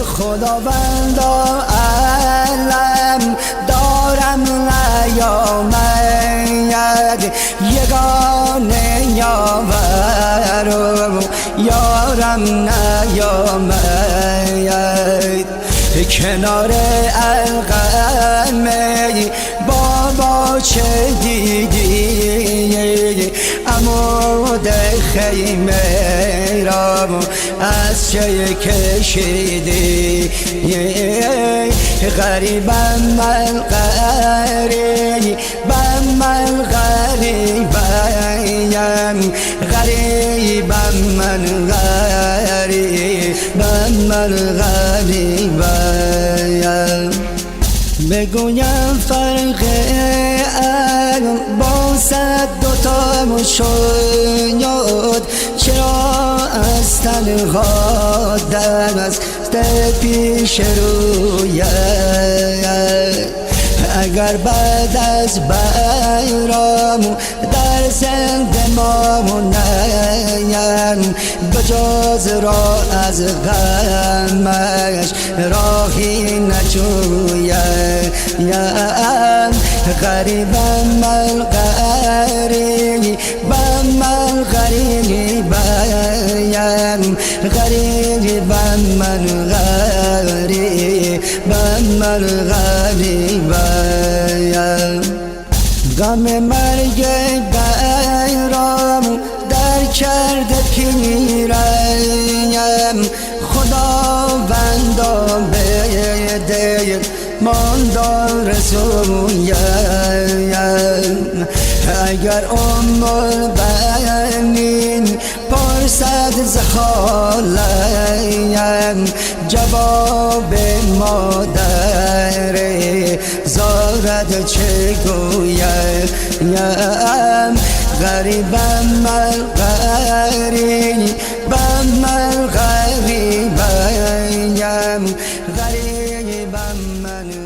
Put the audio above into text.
خداوندا علم دارم نیامد یگانه یاورم یارم نیامد کنار القمه بابا چه دیدی عمود خیمه را از چه کشیدی غریبم من غریبم من غریبم غریبم من غریبم من غریبم بگویم فرق با صد دوتا شد چرا از تنها دست پیش روید اگر بعد از بیرام در زنده مامونم بجز را از غمش راهی نجویم غریبم من غریبم من غریبم غریبم من غریبم من غریبم غم مرگ بیرام در کرده پیرم خداوندا بده ماندار رسویم اگر المؤمنین پرسد ز حالم جواب مادر زارد چه گویم غریبم من غریبم من غریبم غریبم من